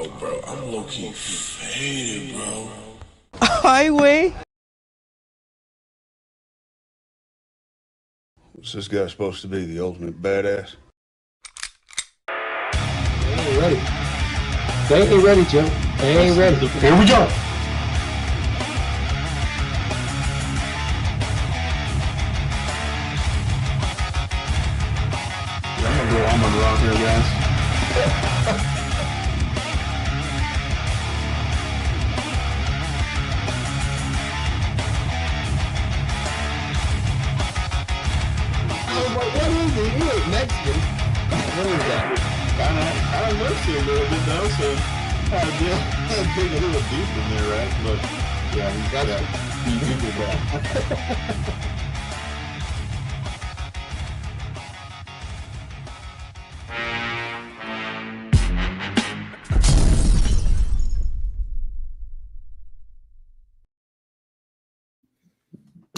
Yo, bro, I'm low-key faded, bro. Highway. What's this guy supposed to be, the ultimate badass? They ain't ready. They ain't ready, Jim. They ain't ready. Here we go. I'm gonna go Armor out here, guys. I was like, what is it? You ain't Mexican. What is that? Kind of missed it a little bit though, so I dig a little deep in there, right? But yeah, he did that.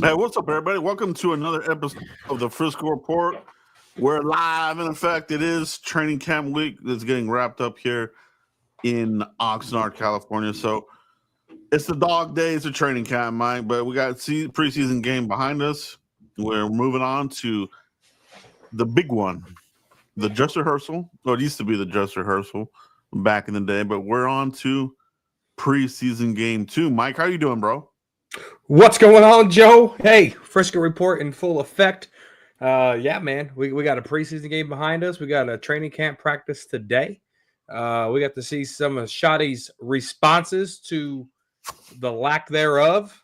Hey, what's up, everybody? Welcome to another episode of the Frisco Report. We're live. In effect, it is training camp week that's getting wrapped up here in Oxnard, California. So it's the dog days of training camp, Mike, but we got preseason game behind us. We're moving on to the big one, the dress rehearsal. Well, it used to be the dress rehearsal back in the day, but we're on to preseason game 2. Mike, how you doing, bro? What's going on, Joe? Hey, Frisco Report in full effect. Yeah, man, we got a preseason game behind us. We got a training camp practice today. We got to see some of Shotty's responses to the lack thereof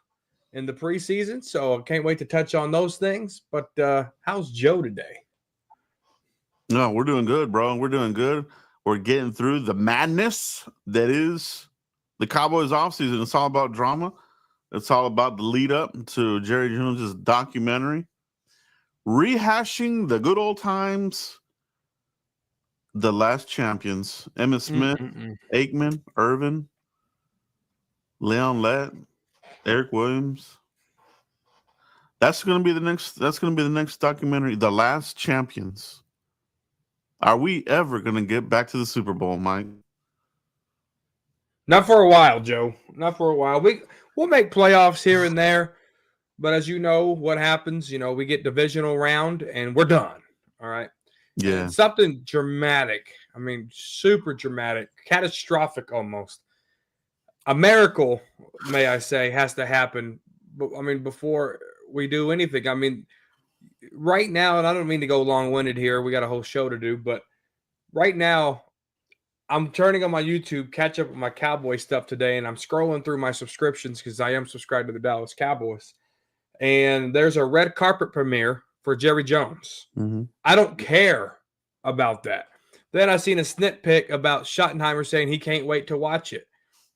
in the preseason. So I can't wait to touch on those things. But how's Joe today? No, we're doing good, bro. We're doing good. We're getting through the madness that is the Cowboys offseason. It's all about drama. It's all about the lead up to Jerry Jones's documentary, rehashing the good old times, the last champions. Emmitt Smith, Aikman, Irvin, Leon Lett, Eric Williams. That's going to be the next. That's going to be the next documentary. The last champions. Are we ever going to get back to the Super Bowl, Mike? Not for a while, Joe. Not for a while. We'll make playoffs here and there, but as you know, what happens? You know, we get divisional round and we're done. All right. Yeah. And something dramatic. I mean, super dramatic, catastrophic almost. A miracle, may I say, has to happen. But I mean, before we do anything, I mean, right now, and I don't mean to go long-winded here. We got a whole show to do, but right now, I'm turning on my YouTube, catch up with my Cowboy stuff today, and I'm scrolling through my subscriptions because I am subscribed to the Dallas Cowboys. And there's a red carpet premiere for Jerry Jones. Mm-hmm. I don't care about that. Then I seen a snippet about Schottenheimer saying he can't wait to watch it.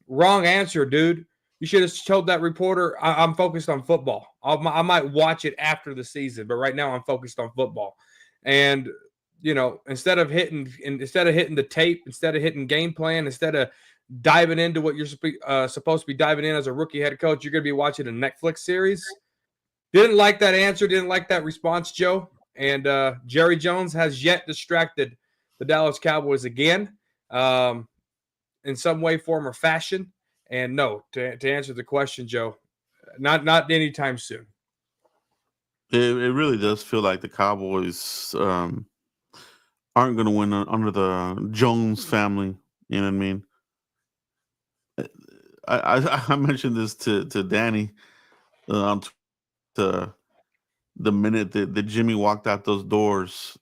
Wrong answer, dude. You should have told that reporter I'm focused on football. I might watch it after the season, but right now I'm focused on football. And you know, instead of hitting the tape, instead of hitting game plan, instead of diving into what you're supposed to be diving in as a rookie head coach, you're going to be watching a Netflix series. Didn't like that answer. Didn't like that response, Joe. And Jerry Jones has yet distracted the Dallas Cowboys again in some way, form, or fashion. And no, to answer the question, Joe, not anytime soon. It really does feel like the Cowboys aren't going to win under the Jones family. You know what I mean? I mentioned this to Danny the minute that Jimmy walked out those doors,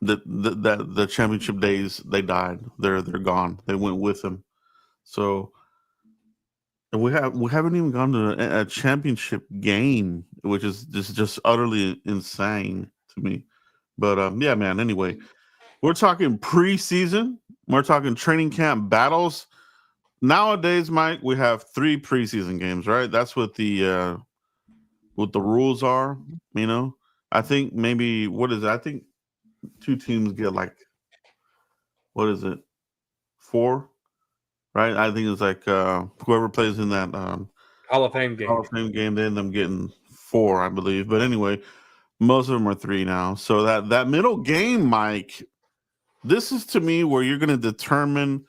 that the championship days, they died. They're gone. They went with him. So we haven't even gone to a championship game, which is just utterly insane to me. But yeah, man. Anyway, we're talking preseason. We're talking training camp battles. Nowadays, Mike, we have 3 preseason games, right? That's what the rules are. You know, I think maybe what is it? I think 2 teams get like, what is it, 4, right? I think it's like whoever plays in that Hall of Fame game. They end up getting 4, I believe. But anyway, most of them are 3 now. So that middle game, Mike, this is to me where you're going to determine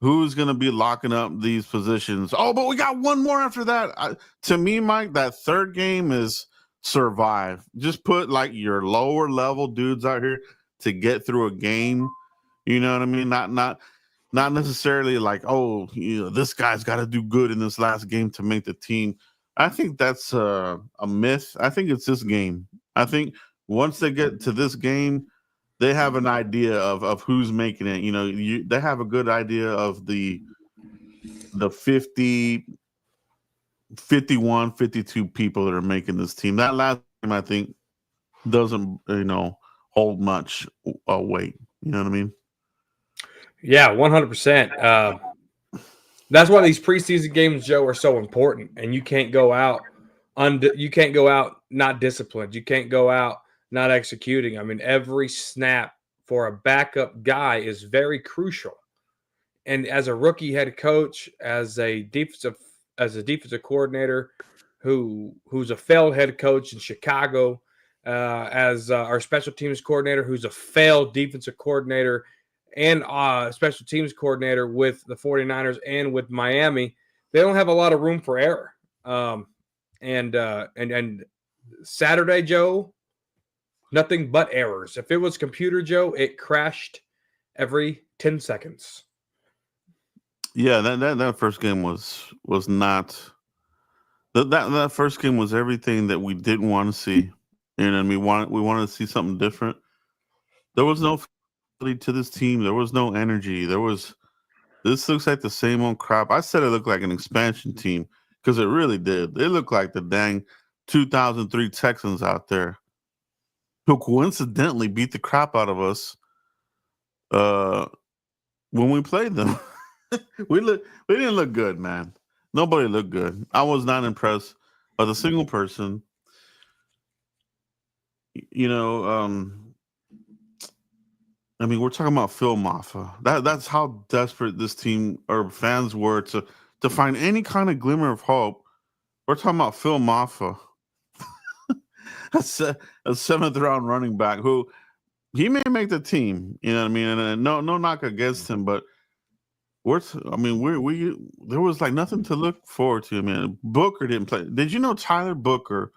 Who's going to be locking up these positions? Oh, but we got one more after that. To me, Mike, that third game is survive. Just put like your lower level dudes out here to get through a game. You know what I mean? Not necessarily like, oh, this guy's got to do good in this last game to make the team. I think that's a myth. I think it's this game. I think once they get to this game, they have an idea of who's making it. They have a good idea of the 50, 51, 52 people that are making this team. That last game, I think, doesn't hold much weight. You know what I mean? Yeah, 100%. That's why these preseason games, Joe, are so important. And you can't go out not disciplined. You can't go out not executing. I mean, every snap for a backup guy is very crucial. And as a rookie head coach, as a defensive coordinator who's a failed head coach in Chicago, as our special teams coordinator who's a failed defensive coordinator and special teams coordinator with the 49ers and with Miami, they don't have a lot of room for error. And Saturday, Joe, nothing but errors. If it was computer, Joe, it crashed every 10 seconds. Yeah, that first game was not that first game was everything that we didn't want to see. And we wanted to see something different. There was no to this team. There was no energy. This looks like the same old crap. I said it looked like an expansion team because it really did. They looked like the dang 2003 Texans out there who coincidentally beat the crap out of us when we played them. We didn't look good, man. Nobody looked good. I was not impressed by the single person. I mean, we're talking about Phil Maffa. That's how desperate this team or fans were to find any kind of glimmer of hope. We're talking about Phil Maffa, a seventh round running back who he may make the team. You know what I mean? And no knock against him, but we there was like nothing to look forward to. I mean, Booker didn't play. Did you know Tyler Booker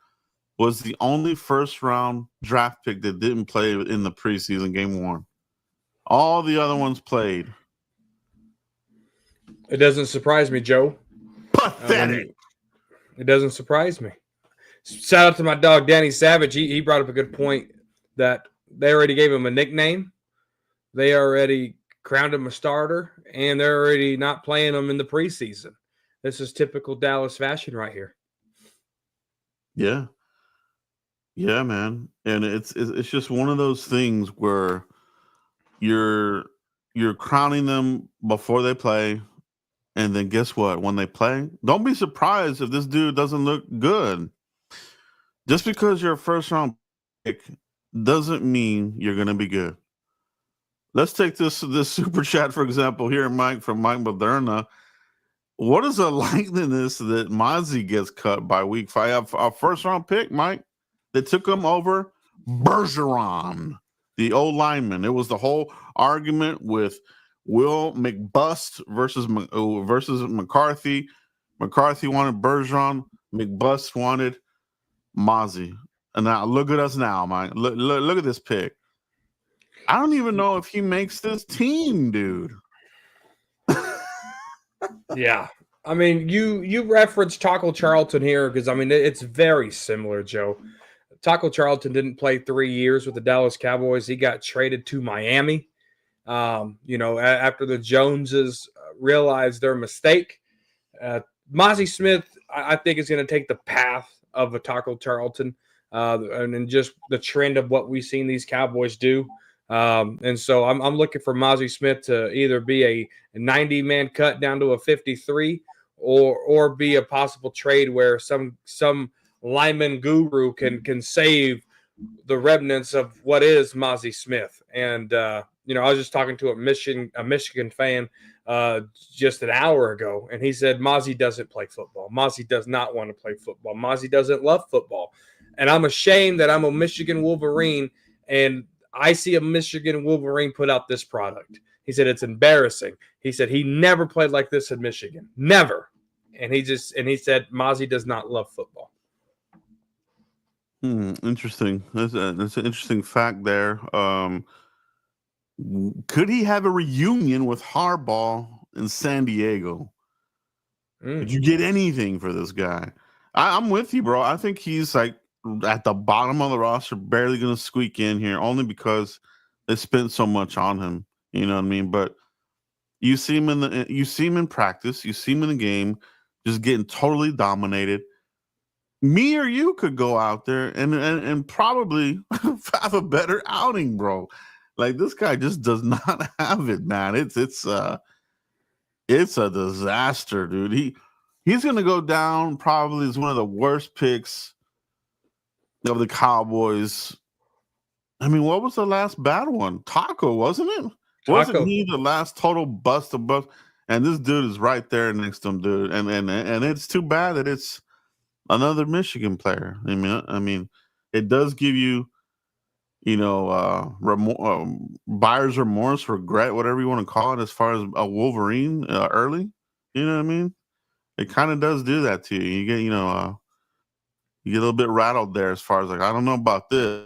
was the only first round draft pick that didn't play in the preseason game one? All the other ones played. It doesn't surprise me, Joe. Pathetic. It doesn't surprise me. Shout out to my dog, Danny Savage. He brought up a good point that they already gave him a nickname. They already crowned him a starter, and they're already not playing him in the preseason. This is typical Dallas fashion right here. Yeah. Yeah, man. And it's just one of those things where you're crowning them before they play, and then guess what? When they play, don't be surprised if this dude doesn't look good. Just because you're a first round pick doesn't mean you're going to be good. Let's take this super chat, for example, here, Mike, from Mike Moderna. What is the likeliness that Mozzie gets cut by week 5? Our first round pick, Mike, they took him over Bergeron, the old lineman. It was the whole argument with Will McBust versus McCarthy. McCarthy wanted Bergeron. McBust wanted Mozzie. And now look at us now, Mike. Look at this pick. I don't even know if he makes this team, dude. Yeah. I mean, you referenced Taco Charlton here because, I mean, it's very similar, Joe. Taco Charlton didn't play 3 years with the Dallas Cowboys. He got traded to Miami. After the Joneses realized their mistake. Mozzie Smith, I think, is going to take the path of a Taco Charlton and just the trend of what we've seen these Cowboys do. And so I'm looking for Mozzie Smith to either be a 90-man cut down to a 53 or be a possible trade where some lineman guru can save the remnants of what is Mozzie Smith. And, I was just talking to a Michigan fan just an hour ago, and he said Mozzie doesn't play football. Mozzie does not want to play football. Mozzie doesn't love football. And I'm ashamed that I'm a Michigan Wolverine, and I see a Michigan Wolverine put out this product. He said it's embarrassing. He said he never played like this in Michigan. Never. And he said Mozzie does not love football. Interesting. That's an interesting fact there. Could he have a reunion with Harbaugh in San Diego? Could you get anything for this guy? I'm with you, bro. I think he's like at the bottom of the roster, barely going to squeak in here, only because they spent so much on him. You know what I mean? But you see him in practice, you see him in the game, just getting totally dominated. Me or you could go out there and probably have a better outing, bro. Like, this guy just does not have it, man. It's a disaster, dude. He's gonna go down probably as one of the worst picks of the Cowboys. I mean, what was the last bad one? Taco, wasn't it? Taco. Wasn't he the last total bust of bust? And this dude is right there next to him, dude. And it's too bad that it's another Michigan player. I mean, it does give you, buyer's remorse, regret, whatever you want to call it, as far as a Wolverine early. You know what I mean? It kind of does do that to you. You get, you get a little bit rattled there as far as like, I don't know about this.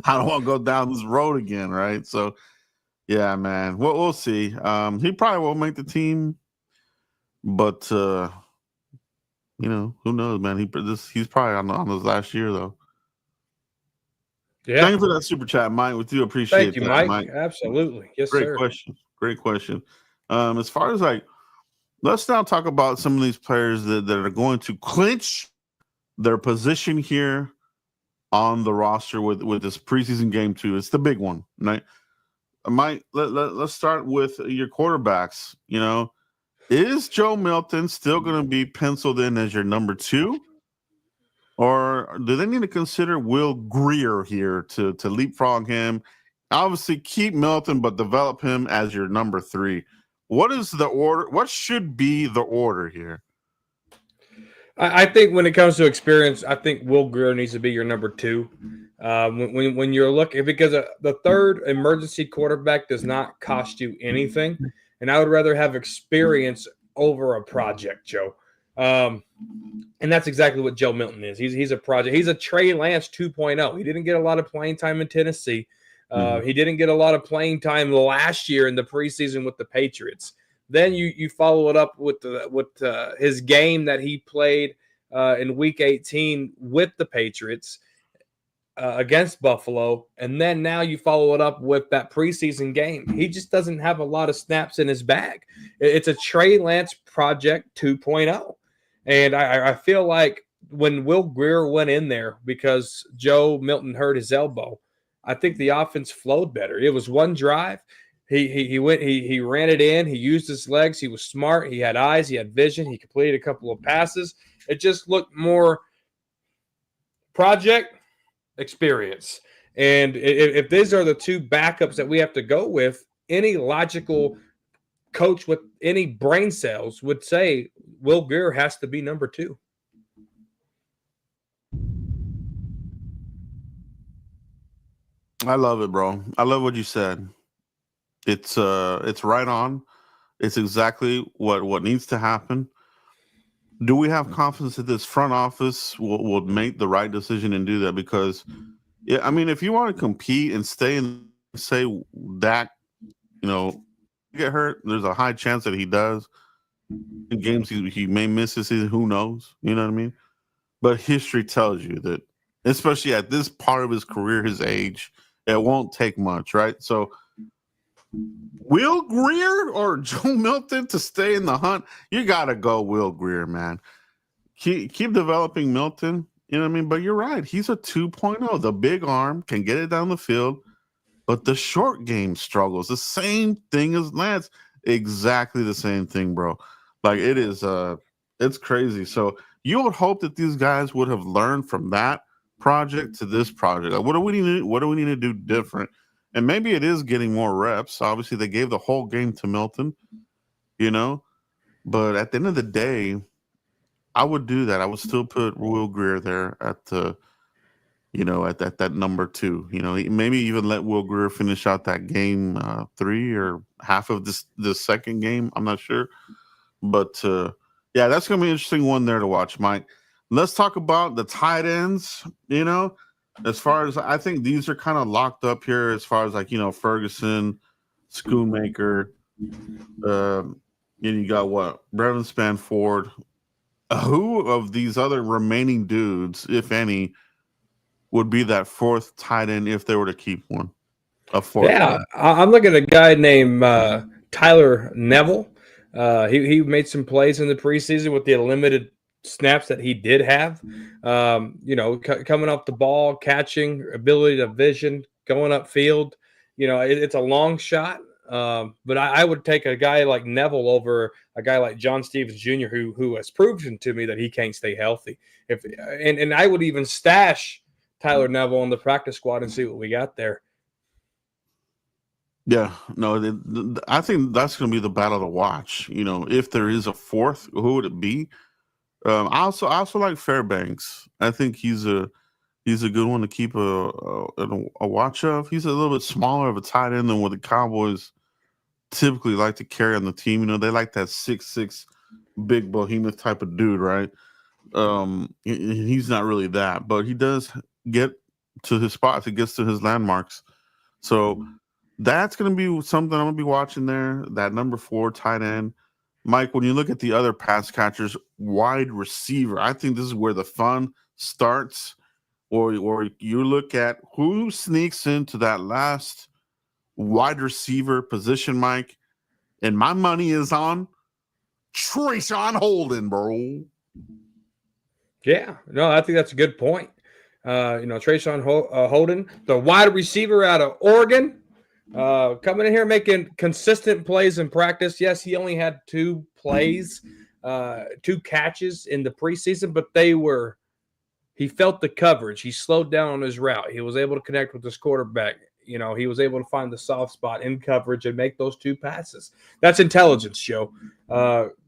I don't want to go down this road again, right? So, yeah, man, we'll see. He probably won't make the team, but who knows, man? He's probably on his last year though. Yeah. Thank you for that super chat, Mike. We do appreciate Thank you, that, Mike. Absolutely. Yes, Great sir. Great question. As far as like, let's now talk about some of these players that are going to clinch their position here on the roster with this preseason game 2. It's the big one, right? Mike, let's start with your quarterbacks. Is Joe Milton still going to be penciled in as your number 2? Or do they need to consider Will Grier here to leapfrog him? Obviously, keep Milton, but develop him as your number 3. What is the order? What should be the order here? I think when it comes to experience, I think Will Grier needs to be your number 2. When you're looking, because the third emergency quarterback does not cost you anything, and I would rather have experience over a project, Joe. And that's exactly what Joe Milton is. He's a project. He's a Trey Lance 2.0. He didn't get a lot of playing time in Tennessee. He didn't get a lot of playing time last year in the preseason with the Patriots. Then you follow it up with his game that he played in Week 18 with the Patriots against Buffalo, and then now you follow it up with that preseason game. He just doesn't have a lot of snaps in his bag. It's a Trey Lance project 2.0. And I feel like when Will Grier went in there because Joe Milton hurt his elbow, I think the offense flowed better. It was one drive. He ran it in. He used his legs. He was smart. He had eyes. He had vision. He completed a couple of passes. It just looked more project experience. And if these are the 2 backups that we have to go with, any logical coach with any brain cells would say Will Grier has to be number 2. I love it, bro. I love what you said. It's right on. It's exactly what needs to happen. Do we have confidence that this front office will make the right decision and do that? Because, yeah, I mean, if you want to compete and stay and say Dak, get hurt, there's a high chance that he does. In games he may miss this season, who knows? You know what I mean? But history tells you that, especially at this part of his career, his age, it won't take much, right? So Will Grier or Joe Milton to stay in the hunt? You got to go Will Grier, man. Keep developing Milton, you know what I mean? But you're right. He's a 2.0. The big arm can get it down the field, but the short game struggles. The same thing as Lance. Exactly the same thing, bro. Like, it is it's crazy. So you would hope that these guys would have learned from that project to this project. Like, what do we need to do different? And maybe it is getting more reps. Obviously, they gave the whole game to Milton, but at the end of the day, I would do that. I would still put Will Grier there at the at that number 2. Maybe even let Will Greer finish out that game 3 or half of this second game. I'm not sure. But yeah, that's going to be an interesting one there to watch, Mike. Let's talk about the tight ends. As far as I think these are kind of locked up here, as far as Ferguson, Schoonmaker, and you got what? Brevin Spanford. Who of these other remaining dudes, if any, would be that fourth tight end if they were to keep one? A fourth. Yeah, I'm looking at a guy named Tyler Neville. He made some plays in the preseason with the limited snaps that he did have. Coming off the ball, catching, ability to vision, going upfield. It's a long shot. But I would take a guy like Neville over a guy like John Stevens Jr., who has proven to me that he can't stay healthy. And I would even stash Tyler Neville on the practice squad and see what we got there. Yeah, no, I think that's going to be the battle to watch. If there is a fourth, who would it be? I also like Fairbanks. I think he's a good one to keep a watch of. He's a little bit smaller of a tight end than what the Cowboys typically like to carry on the team. They like that 6'6" big behemoth type of dude, right? He's not really that, but he does get to his spots. He gets to his landmarks. So that's going to be something I'm going to be watching there. That number 4 tight end. Mike, when you look at the other pass catchers, wide receiver, I think this is where the fun starts. Or you look at who sneaks into that last wide receiver position, Mike. And my money is on Trayshawn Holden, bro. Yeah, no, I think that's a good point. Trayshawn Holden, the wide receiver out of Oregon, coming in here making consistent plays in practice. Yes, he only had 2 plays, 2 catches in the preseason, but he felt the coverage. He slowed down on his route. He was able to connect with his quarterback. He was able to find the soft spot in coverage and make those 2 passes. That's intelligence, Joe.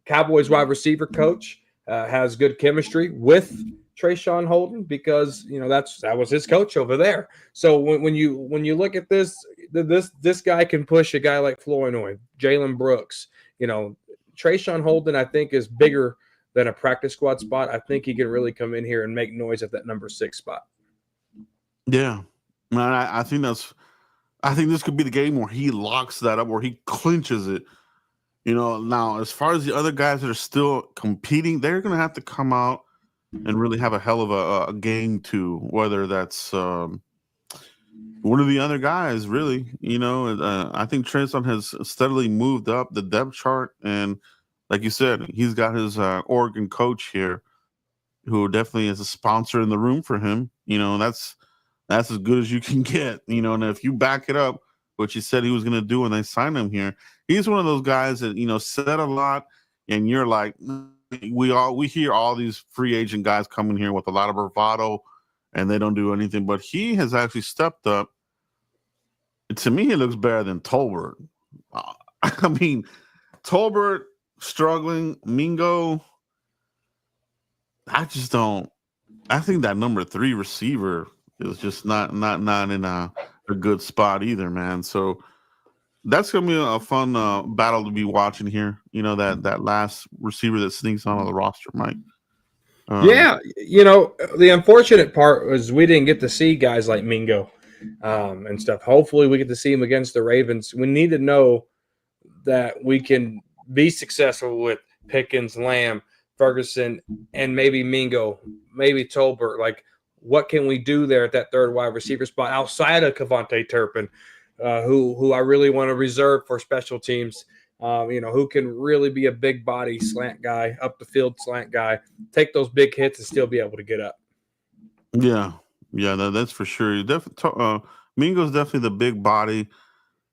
Cowboys wide receiver coach has good chemistry with Trayshawn Holden because that was his coach over there. So when you look at this guy can push a guy like Flournoy, Jalen Brooks. Trayshawn Holden I think is bigger than a practice squad spot. I think he can really come in here and make noise at that number 6 spot. Yeah, man, I think this could be the game where he locks that up, where he clinches it. Now as far as the other guys that are still competing, they're going to have to come out and really have a hell of a game too. Whether that's one of the other guys, really. I think Trayshawn has steadily moved up the depth chart, and like you said, he's got his Oregon coach here, who definitely is a sponsor in the room for him. That's as good as you can get. And if you back it up, what you said he was going to do when they signed him here, he's one of those guys that said a lot, and you're like, we hear all these free agent guys coming here with a lot of bravado, and they don't do anything. But he has actually stepped up. To me, he looks better than Tolbert. I mean, Tolbert struggling, Mingo. I just don't. I think that number 3 receiver is just not in a good spot either, man. So that's gonna be a fun battle to be watching here. That last receiver that sneaks onto the roster, Mike. The unfortunate part was we didn't get to see guys like Mingo and stuff. Hopefully, we get to see him against the Ravens. We need to know that we can be successful with Pickens, Lamb, Ferguson, and maybe Mingo, maybe Tolbert. Like, what can we do there at that 3rd wide receiver spot outside of Kevontae Turpin, who I really want to reserve for special teams, who can really be a big body slant guy, up the field slant guy, take those big hits and still be able to get up. Yeah, that's for sure. Mingo's definitely the big body.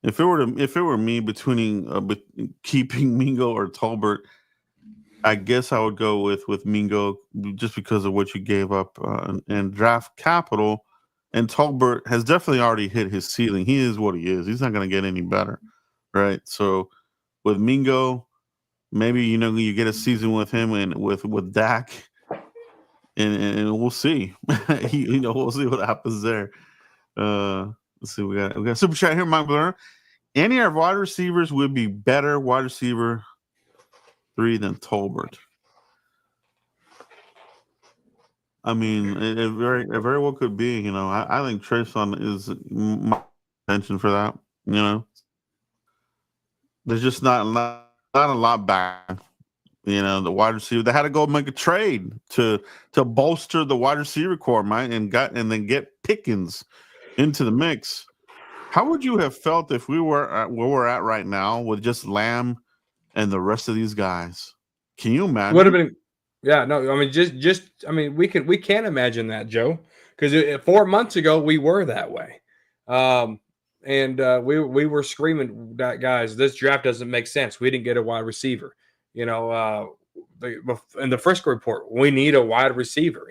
If it were me between keeping Mingo or Tolbert, I guess I would go with Mingo just because of what you gave up and draft capital. And Tolbert has definitely already hit his ceiling. He is what he is. He's not going to get any better, right? So with Mingo, maybe you get a season with him and with Dak. and we'll see. We'll see what happens there. Let's see. We got a super chat here, Mike Blair. Any of our wide receivers would be better wide receiver 3 than Tolbert. I mean, it very well could be. I think Treson is my attention for that. There's just not a lot back. The wide receiver. They had to go make a trade to bolster the wide receiver core, man, and then get Pickens into the mix. How would you have felt if we were at where we're at right now with just Lamb and the rest of these guys? Can you imagine? Would have been, yeah. No, I mean, we can imagine that, Joe, because 4 months ago we were that way, and we were screaming that, guys, this draft doesn't make sense. We didn't get a wide receiver. In the Frisco report, we need a wide receiver.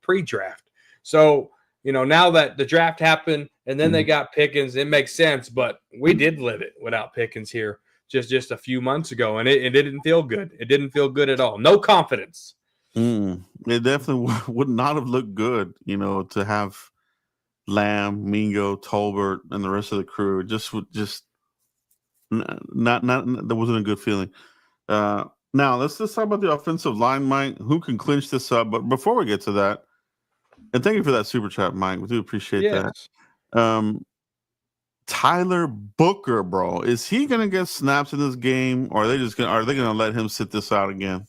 Pre-draft. So now that the draft happened and then they got Pickens, it makes sense. But we did live it without Pickens here just a few months ago, and it didn't feel good. It didn't feel good at all. No confidence. It definitely would not have looked good, to have Lamb, Mingo, Tolbert, and the rest of the crew. Just not that wasn't a good feeling. Now let's talk about the offensive line, Mike. Who can clinch this up? But before we get to that, and thank you for that super chat, Mike. We do appreciate that. Tyler Booker, bro, is he gonna get snaps in this game, or are they gonna let him sit this out again?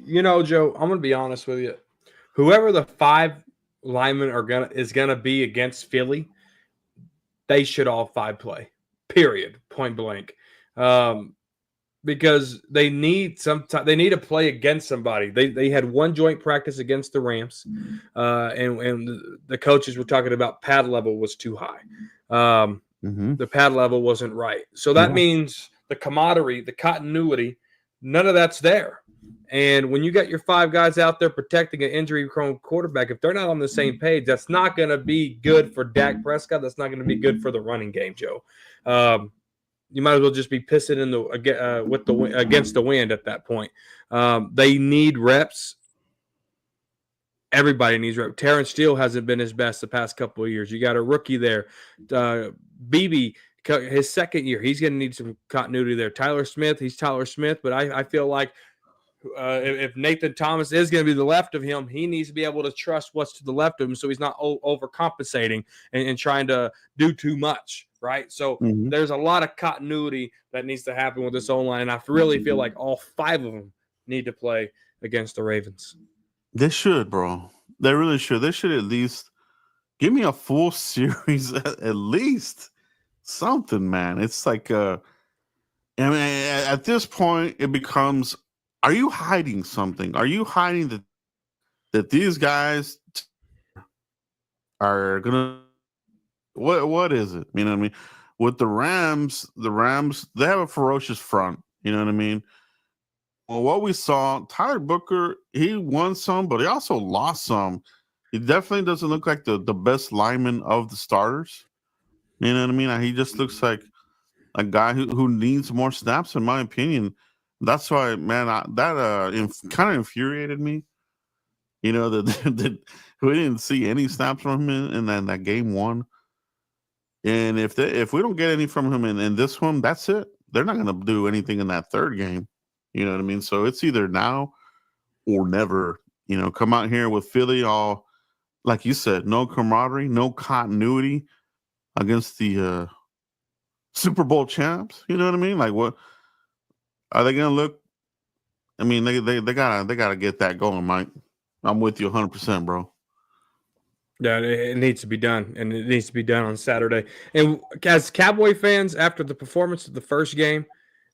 Joe, I'm gonna be honest with you. Whoever the 5 linemen is gonna be against Philly, they should all 5 play. Period. Point blank. Because they need to play against somebody. They had one joint practice against the Rams, and the coaches were talking about pad level was too high. The pad level wasn't right. So that means the camaraderie, the continuity, none of that's there. And when you got your 5 guys out there protecting an injury-prone quarterback, if they're not on the same page, that's not going to be good for Dak Prescott. That's not going to be good for the running game, Joe. You might as well just be pissing against the wind at that point. They need reps. Everybody needs reps. Terrence Steele hasn't been his best the past couple of years. You got a rookie there. BB, his second year, he's going to need some continuity there. Tyler Smith, he's Tyler Smith, but I feel like if Nathan Thomas is going to be to the left of him, he needs to be able to trust what's to the left of him so he's not overcompensating and trying to do too much, right? So there's a lot of continuity that needs to happen with this O-line, and I really feel like all 5 of them need to play against the Ravens. They should, bro. They really should. They should at least give me a full series, at least something, man. It's like, at this point, it becomes, are you hiding something? Are you hiding that these guys are gonna? What is it? You know what I mean? With the Rams, they have a ferocious front. You know what I mean? Well, what we saw, Tyler Booker, he won some, but he also lost some. He definitely doesn't look like the best lineman of the starters. You know what I mean? He just looks like a guy who needs more snaps, in my opinion. That's why, man, that kind of infuriated me. That we didn't see any snaps from him in that game 1. And if we don't get any from him in this one, that's it. They're not going to do anything in that 3rd game. You know what I mean? So it's either now or never. Come out here with Philly all, like you said, no camaraderie, no continuity against the Super Bowl champs. You know what I mean? Like, what are they going to look? I mean, they gotta get that going, Mike. I'm with you 100%, bro. Yeah, it needs to be done, and it needs to be done on Saturday. And as Cowboy fans, after the performance of the first game,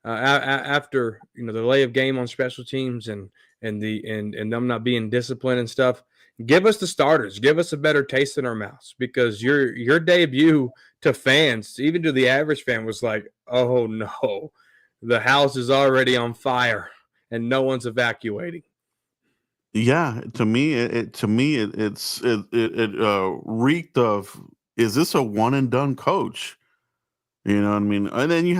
after the delay of game on special teams and them not being disciplined and stuff, give us the starters, give us a better taste in our mouths, because your debut to fans, even to the average fan, was like, oh no, the house is already on fire and no one's evacuating. Yeah, to me, it reeked of, is this a one and done coach? You know what I mean? And then you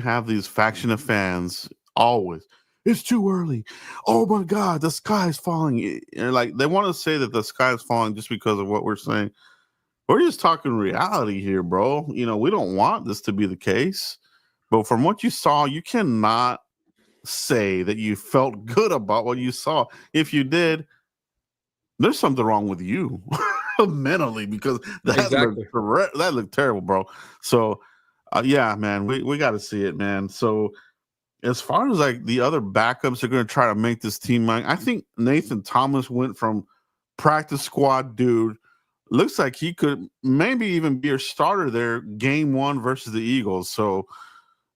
have these faction of fans always. it's too early. Oh my God, the sky is falling. And like they want to say that the sky is falling just because of what we're saying. We're just talking reality here, bro. We don't want this to be the case. But from what you saw, you cannot say that you felt good about what you saw. If you did, there's something wrong with you mentally, because Exactly. that looked terrible, bro. So, yeah, man, we got to see it, man. So, as far as like the other backups are going to try to make this team, I think Nathan Thomas went from practice squad dude. Looks like he could maybe even be a starter there game 1 versus the Eagles. So,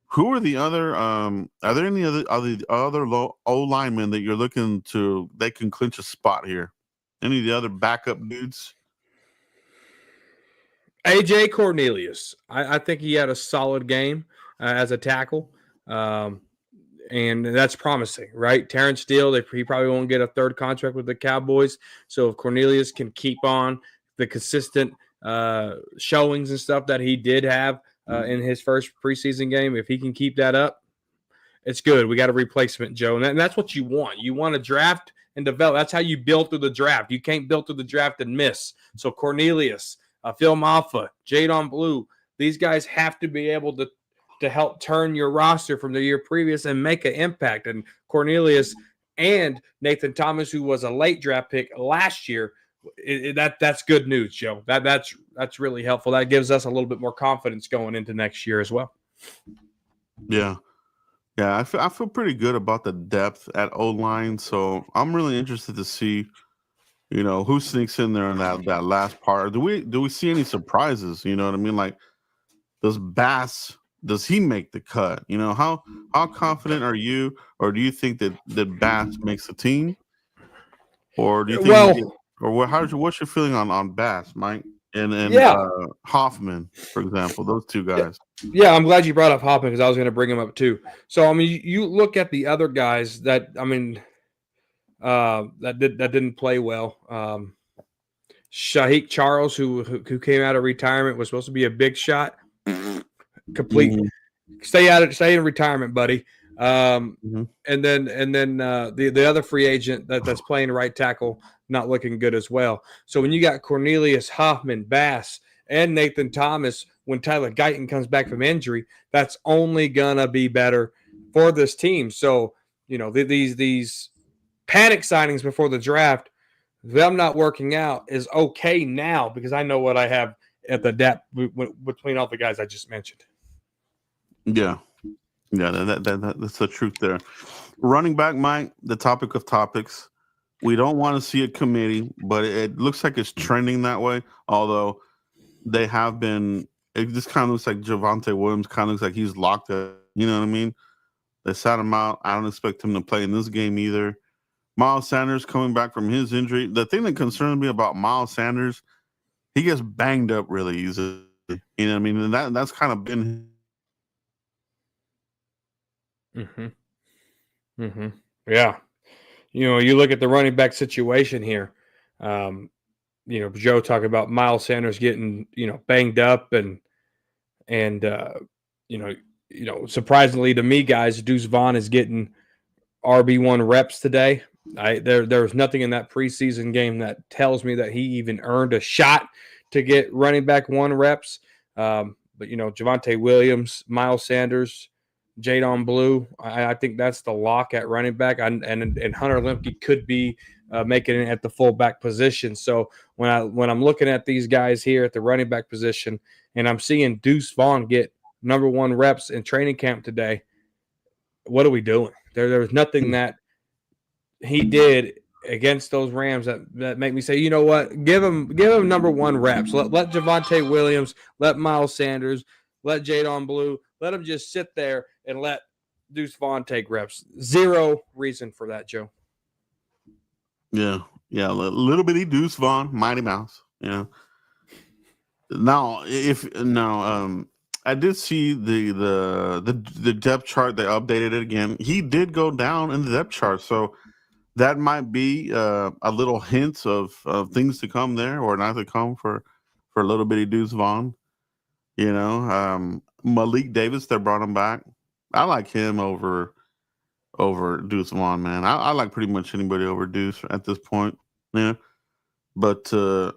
who are the other? Are there any other low O linemen that you're looking to they can clinch a spot here? Any of the other backup dudes? AJ Cornelius. I think he had a solid game as a tackle. And that's promising, right? Terrence Steele, he probably won't get a third contract with the Cowboys. So if Cornelius can keep on the consistent showings and stuff that he did have in his first preseason game, if he can keep that up, it's good. We got a replacement, Joe. And that's what you want. You want to draft and develop. That's how you build through the draft. You can't build through the draft and miss. So Cornelius, Phil Maffa, Jadon Blue, these guys have to be able to help turn your roster from the year previous and make an impact. And Cornelius and Nathan Thomas, who was a late draft pick last year, that's good news, Joe. That's really helpful. That gives us a little bit more confidence going into next year as well. Yeah. Yeah, I feel pretty good about the depth at O-line, so I'm really interested to see, who sneaks in there in that last part. Do we see any surprises? You know what I mean? Like, does he make the cut? How confident are you, or do you think that Bass makes the team, or do you think what's your feeling on Bass, Mike, and Hoffman, for example, those two guys? Yeah, I'm glad you brought up Hoffman because I was going to bring him up too. So, I mean, you look at the other guys that didn't play well. Shaheik Charles, who came out of retirement, was supposed to be a big shot. Stay in retirement, buddy. And then the other free agent that's playing right tackle, not looking good as well. So when you got Cornelius, Hoffman, Bass, and Nathan Thomas, when Tyler Guyton comes back from injury, that's only gonna be better for this team. So these panic signings before the draft, them not working out is okay now because I know what I have at the depth between all the guys I just mentioned. Yeah, that's the truth there. Running back, Mike, the topic of topics. We don't want to see a committee, but it looks like it's trending that way. Although they have been, it just kind of looks like Javonte Williams kind of looks like he's locked up. You know what I mean? They sat him out. I don't expect him to play in this game either. Miles Sanders coming back from his injury. The thing that concerns me about Miles Sanders, he gets banged up really easily. You know what I mean? And that's kind of been. Yeah. You look at the running back situation here. Joe talking about Miles Sanders getting, banged up and surprisingly to me, guys, Deuce Vaughn is getting RB1 reps today. There was nothing in that preseason game that tells me that he even earned a shot to get running back 1 reps. But Javonte Williams, Miles Sanders, Jadon Blue, I think that's the lock at running back. And Hunter Lemke could be making it at the fullback position. So when I'm looking at these guys here at the running back position, and I'm seeing Deuce Vaughn get number 1 reps in training camp today, what are we doing? There was nothing that he did against those Rams that make me say, you know what, give him number 1 reps. Let Javonte Williams, let Miles Sanders, let Jadon Blue, let him just sit there and let Deuce Vaughn take reps. Zero reason for that, Joe. Yeah, little bitty Deuce Vaughn, Mighty Mouse. Yeah. Now, I did see the depth chart. They updated it again. He did go down in the depth chart, so that might be a little hint of things to come there, or not to come for a little bitty Deuce Vaughn. Malik Davis, they brought him back. I like him over over Deuce Vaughn, man. I like pretty much anybody over Deuce at this point. Yeah. But the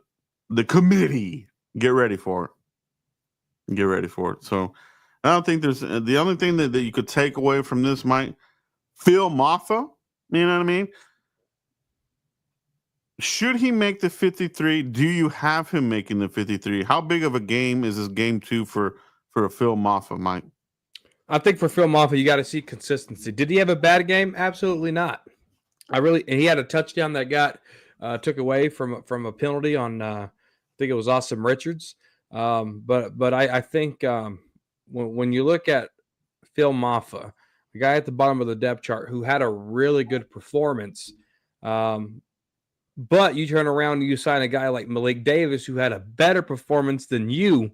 committee, get ready for it. Get ready for it. So I don't think there's the only thing that you could take away from this, Mike, Phil Maffa, you know what I mean? Should he make the 53? Do you have him making the 53? How big of a game is this game 2 for a Phil Maffa, Mike? I think for Phil Maffa, you got to see consistency. Did he have a bad game? Absolutely not. He had a touchdown that got took away from a penalty on I think it was Austin Richards. But I think when you look at Phil Maffa, the guy at the bottom of the depth chart who had a really good performance, but you turn around and you sign a guy like Malik Davis who had a better performance than you,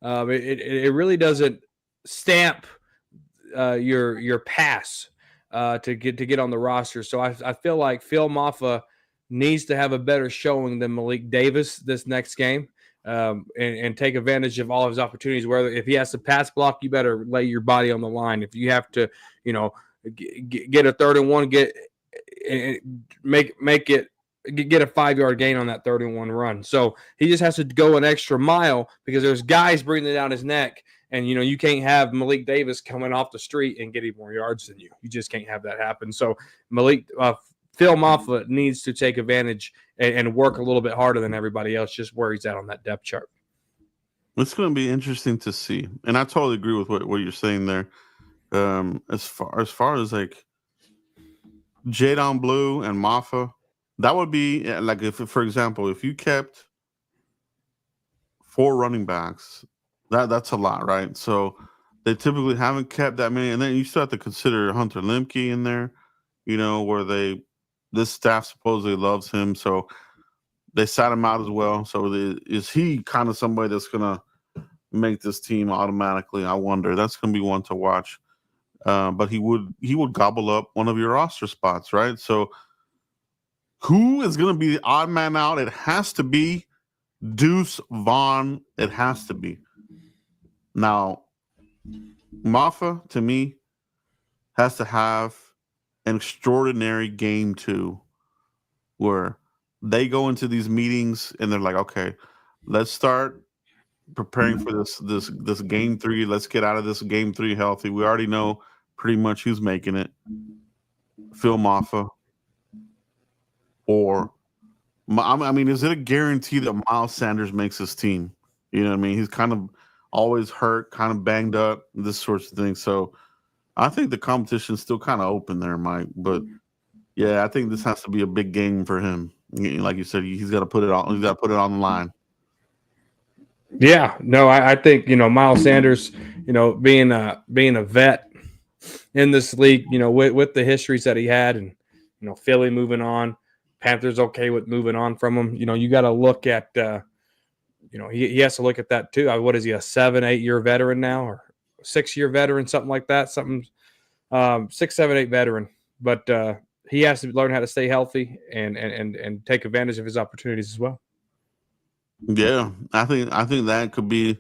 it really doesn't stamp your pass to get on the roster. So I feel like Phil Maffa needs to have a better showing than Malik Davis this next game, and take advantage of all of his opportunities. Whether if he has to pass block, you better lay your body on the line. If you have to, get a 3rd and 1, get a 5-yard gain on that 3rd and 1 run. So he just has to go an extra mile because there's guys breathing down his neck. And, you can't have Malik Davis coming off the street and getting more yards than you. You just can't have that happen. So Phil Maffa needs to take advantage and work a little bit harder than everybody else, just where he's at on that depth chart. It's going to be interesting to see. And I totally agree with what you're saying there. As far as like Jadon Blue and Maffa, that would be like for example, if you kept 4 running backs, that's a lot, right? So they typically haven't kept that many, and then you still have to consider Hunter Lemke in there, where this staff supposedly loves him, so they sat him out as well. So is he kind of somebody that's gonna make this team automatically? I wonder. That's gonna be one to watch. But he would gobble up one of your roster spots, right? So who is gonna be the odd man out? It has to be Deuce Vaughn. It has to be. Now, Maffa, to me, has to have an extraordinary game 2 where they go into these meetings and they're like, okay, let's start preparing for this game 3. Let's get out of this game 3 healthy. We already know pretty much who's making it. Phil Maffa. Or, I mean, is it a guarantee that Miles Sanders makes this team? You know what I mean? He's kind of always hurt, kind of banged up, this sorts of things. So I think the competition's still kind of open there, Mike. But yeah, I think this has to be a big game for him. Like you said, he's got to put it on. He's got to put it on the line. Yeah, no, I think Miles Sanders, being a vet in this league, with the histories that he had, and Philly moving on, Panthers okay with moving on from him. You got to look at. He has to look at that too. What is he, a 7-8 year veteran now, or 6-year veteran, something like that? 6, 7, 8 veteran. But he has to learn how to stay healthy and take advantage of his opportunities as well. Yeah, I think that could be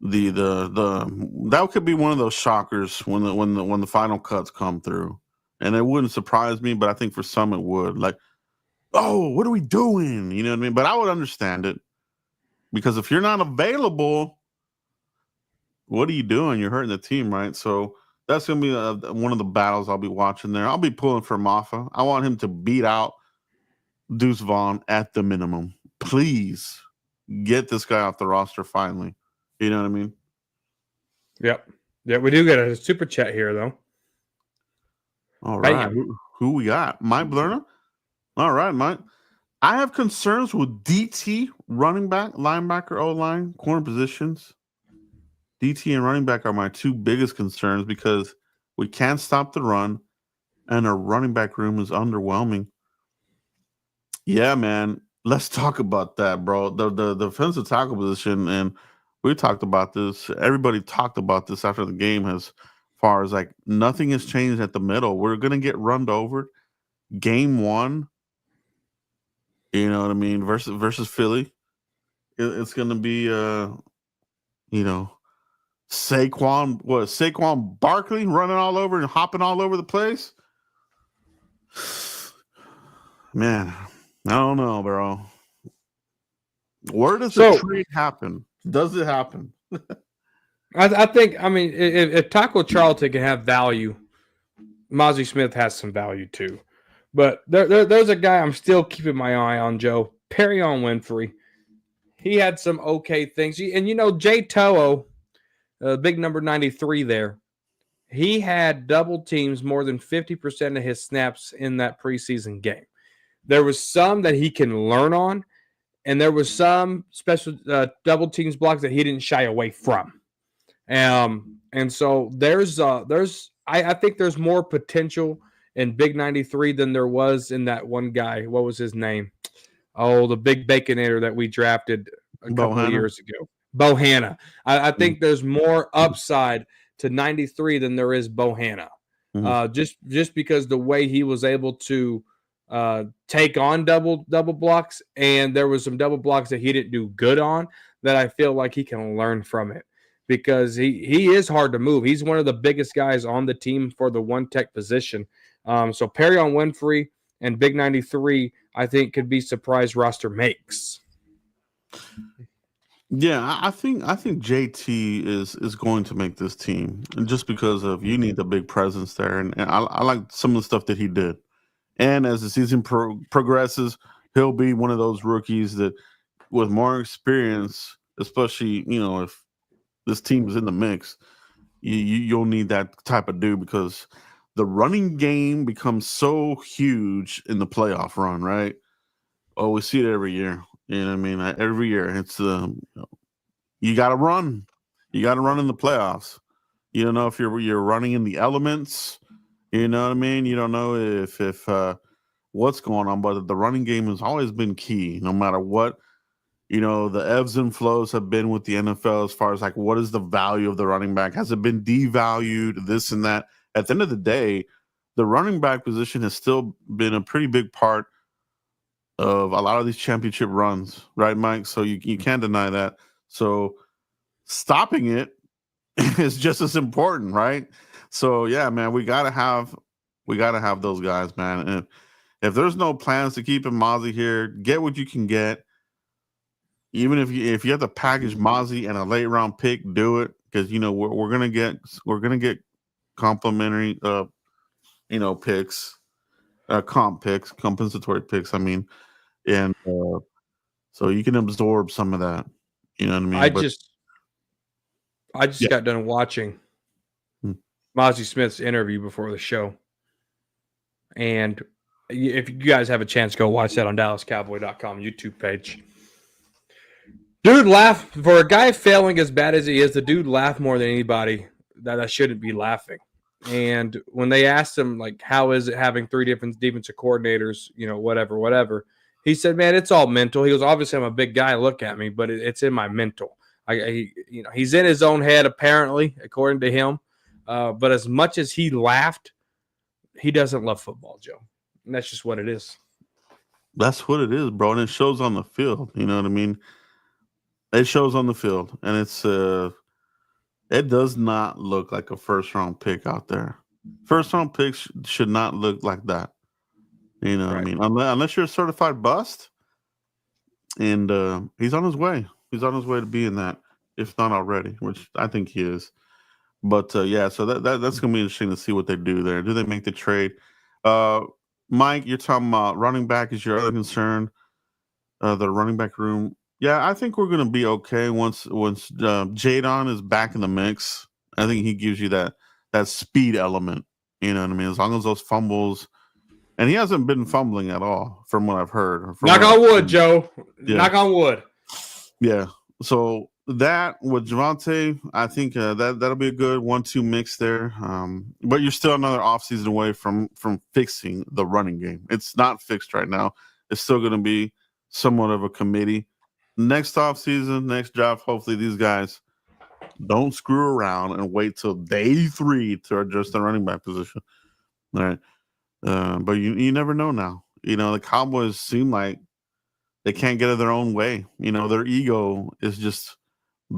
that could be one of those shockers when the final cuts come through, and it wouldn't surprise me. But I think for some it would. Like, oh, what are we doing? You know what I mean? But I would understand it. Because if you're not available, what are you doing? You're hurting the team, right? So that's going to be one of the battles I'll be watching there. I'll be pulling for Maffa. I want him to beat out Deuce Vaughn at the minimum. Please get this guy off the roster finally. You know what I mean? Yep. Yeah, we do get a super chat here, though. All right. Who we got? Mike Blerner? All right, Mike. I have concerns with DT, running back, linebacker, O-line, corner positions. DT and running back are my 2 biggest concerns because we can't stop the run, and our running back room is underwhelming. Yeah, man. Let's talk about that, bro. The defensive tackle position, and we talked about this. Everybody talked about this after the game as far as like nothing has changed at the middle. We're going to get run over. Game 1. You know what I mean? Versus Philly. It's going to be, Saquon Barkley running all over and hopping all over the place. Man, I don't know, bro. Where does the So trade happen? Does it happen? I think, I mean, if Taco Charlton can have value, Mozzie Smith has some value too. But there's a guy I'm still keeping my eye on, Joe. Perrion Winfrey. He had some okay things. And, Jay Toho, big number 93 there, he had double teams more than 50% of his snaps in that preseason game. There was some that he can learn on, and there was some special double teams blocks that he didn't shy away from. And so I think there's more potential in Big 93 than there was in that one guy. What was his name? Oh, the big Baconator that we drafted a couple of years ago. Bohanna. I think there's more upside to 93 than there is Bohanna. Just because the way he was able to take on double blocks, and there was some double blocks that he didn't do good on that I feel like he can learn from it, because he is hard to move. He's one of the biggest guys on the team for the one tech position. So Perrion Winfrey and Big 93, I think, could be surprise roster makes. Yeah, I think JT is going to make this team, and just because of you need a big presence there, and I like some of the stuff that he did. And as the season progresses, he'll be one of those rookies that, with more experience, especially if this team is in the mix, you'll need that type of dude, because the running game becomes so huge in the playoff run, right? Oh, we see it every year. You know what I mean? Every year, it's you got to run. You got to run in the playoffs. You don't know if you're running in the elements. You know what I mean? You don't know if what's going on, but the running game has always been key, no matter what. The ebbs and flows have been with the NFL as far as like, what is the value of the running back? Has it been devalued? This and that. At the end of the day, the running back position has still been a pretty big part of a lot of these championship runs, right, Mike? So you can't deny that. So stopping it is just as important, right? So yeah, man, we gotta have those guys, man. And if there's no plans to keep Mozzie here, get what you can get. Even if you have to package Mozzie and a late round pick, do it, because we're gonna get complimentary picks, compensatory picks. I mean, and so you can absorb some of that. You know what I mean? I just got done watching Mozzie Smith's interview before the show, and if you guys have a chance, go watch that on DallasCowboy.com YouTube page. Dude laughed. For a guy failing as bad as he is, the dude laughed more than anybody that shouldn't be laughing. And when they asked him, like, how is it having three different defensive coordinators, whatever, he said, man, it's all mental. He goes, obviously I'm a big guy, look at me, but it's in my mental. He's in his own head, apparently, according to him. But as much as he laughed, he doesn't love football, Joe. And that's just what it is. That's what it is, bro. And it shows on the field. You know what I mean? It shows on the field. And it's it does not look like a first-round pick out there. First-round picks should not look like that. You know what I mean? Unless you're a certified bust. And he's on his way. He's on his way to being that, if not already, which I think he is. But yeah, so that's gonna be interesting to see what they do there. Do they make the trade? Mike, you're talking about running back is your other concern. The running back room. Yeah, I think we're gonna be okay once Jadon is back in the mix. I think he gives you that speed element. You know what I mean? As long as those fumbles, and he hasn't been fumbling at all, from what I've heard. Knock on wood, Joe. Yeah. Knock on wood. Yeah. So that with Javonte, I think that'll be a good 1-2 mix there. But you're still another offseason away from fixing the running game. It's not fixed right now. It's still going to be somewhat of a committee. Next offseason, next draft, hopefully these guys don't screw around and wait till day 3 to adjust the running back position. All right. But you never know now. The Cowboys seem like they can't get it their own way. Their ego is just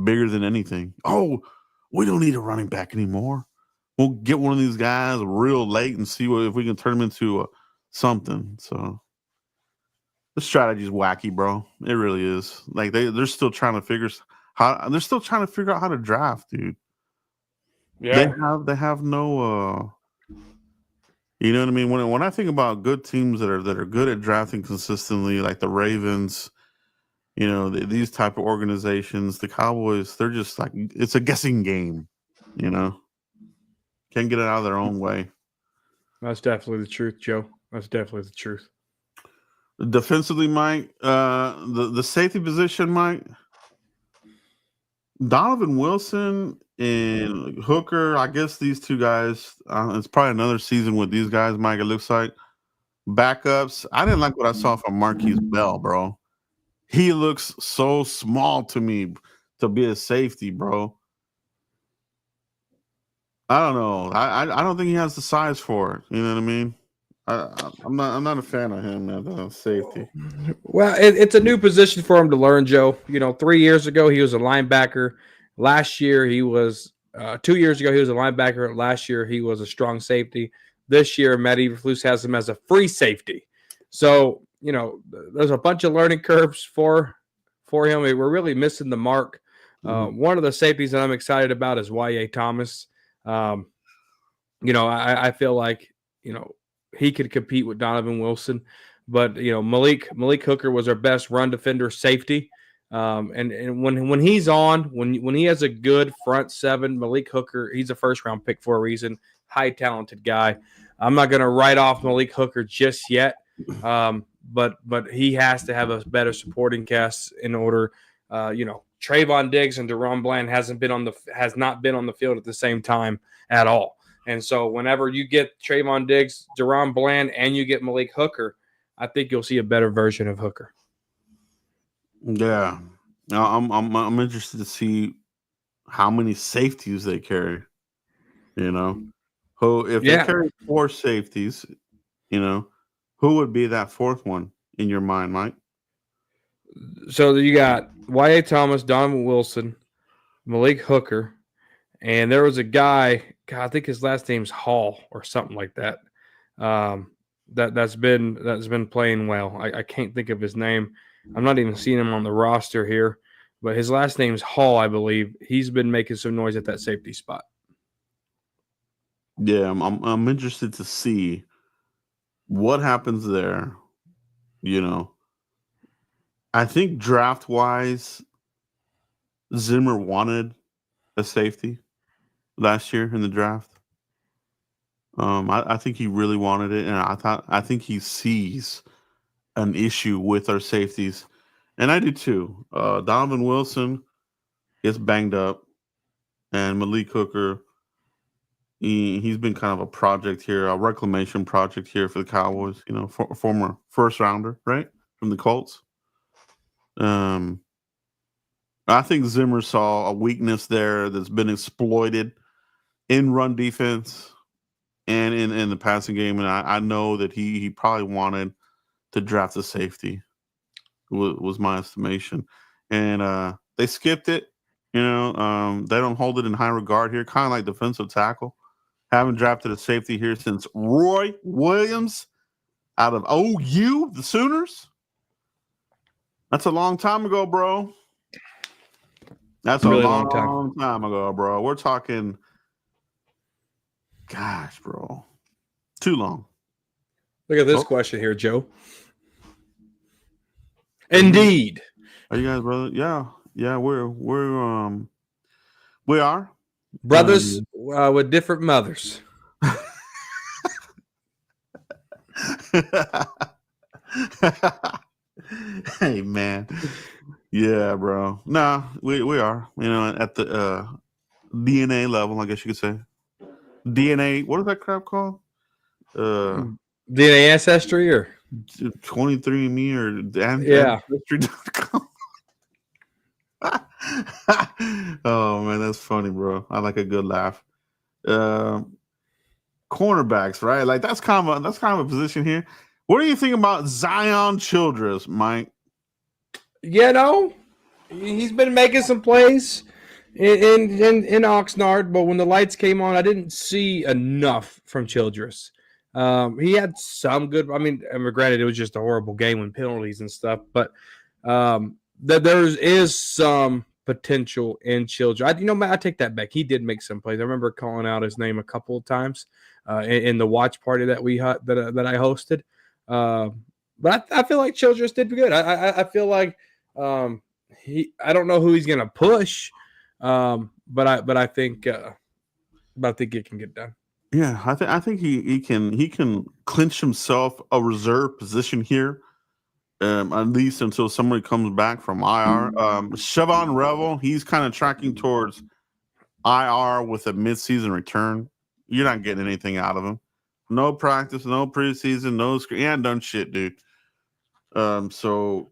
bigger than anything. Oh, we don't need a running back anymore. We'll get one of these guys real late and see if we can turn him into something. So the strategy is wacky, bro. It really is. Like they're still trying to figure out how to draft, dude. Yeah. They have no you know what I mean? When I think about good teams that are good at drafting consistently, like the Ravens, you know, these type of organizations, the Cowboys, they're just like it's a guessing game, you know. Can't get it out of their own way. That's definitely the truth, Joe. That's definitely the truth. Defensively, Mike, the safety position, Mike, Donovan Wilson and Hooker. I guess these two guys. It's probably another season with these guys, Mike. It looks like backups. I didn't like what I saw from Marquise Bell, bro. He looks so small to me to be a safety, bro. I don't know. I don't think he has the size for it. You know what I mean? I'm not a fan of him at safety. Well, it's a new position for him to learn, Joe. You know, 3 years ago he was a linebacker. Last year he was 2 years ago he was a linebacker. Last year he was a strong safety. This year Matt Eberflus has him as a free safety. So you know, there's a bunch of learning curves for him. We're really missing the mark. One of the safeties that I'm excited about is Y.A. Thomas. You know, I feel like, you know, he could compete with Donovan Wilson, but you know, Malik Hooker was our best run defender safety. And when he's on, when he has a good front seven, Malik Hooker, he's a first round pick for a reason. High talented guy. I'm not going to write off Malik Hooker just yet, but he has to have a better supporting cast in order. You know, Trayvon Diggs and Deron Bland has not been on the field at the same time at all. And so whenever you get Trayvon Diggs, Deron Bland, and you get Malik Hooker, I think you'll see a better version of Hooker. Yeah, I'm interested to see how many safeties they carry. You know, if they carry 4 safeties, you know, who would be that fourth one in your mind, Mike? So you got Y.A. Thomas, Donovan Wilson, Malik Hooker, and there was a guy. God, I think his last name's Hall or something like that. That's been playing well. I can't think of his name. I'm not even seeing him on the roster here, but his last name's Hall, I believe. He's been making some noise at that safety spot. Yeah, I'm interested to see what happens there. You know, I think draft wise, Zimmer wanted a safety last year in the draft. I think he really wanted it, and I think he sees an issue with our safeties, and I do too. Donovan Wilson gets banged up, and Malik Hooker, he's been kind of a project here, a reclamation project here for the Cowboys. You know, former first rounder, right, from the Colts. I think Zimmer saw a weakness there that's been exploited in run defense and in the passing game, and I know that he probably wanted to draft a safety. Was my estimation, and they skipped it. You know, they don't hold it in high regard here. Kind of like defensive tackle. Haven't drafted a safety here since Roy Williams out of OU, the Sooners. That's a long time ago, bro. That's really a long time ago, bro. We're talking, gosh, bro, too long. Look at this question here, Joe. Indeed. Are you guys, brother? Yeah. We are brothers with different mothers. Hey, man. Yeah, bro. Nah, we are. You know, at the DNA level, I guess you could say. DNA. What is that crap called? DNA ancestry or 23andMe or ancestry.com. Oh man, that's funny, bro. I like a good laugh. Cornerbacks, right? Like that's kind of a position here. What do you think about Zion Childress, Mike? You know, he's been making some plays in Oxnard, but when the lights came on, I didn't see enough from Childress. He had some good. I mean, granted, it was just a horrible game with penalties and stuff, but there is some potential in children. I take that back. He did make some plays. I remember calling out his name a couple of times in the watch party that that I hosted. But I feel like Childress did good. I feel like I don't know who he's going to push, but I think it can get done. Yeah, I think he can clinch himself a reserve position here, at least until somebody comes back from IR. Siobhan Revel, he's kind of tracking towards IR with a midseason return. You're not getting anything out of him. No practice, no preseason, no screen. He hadn't done shit, dude. So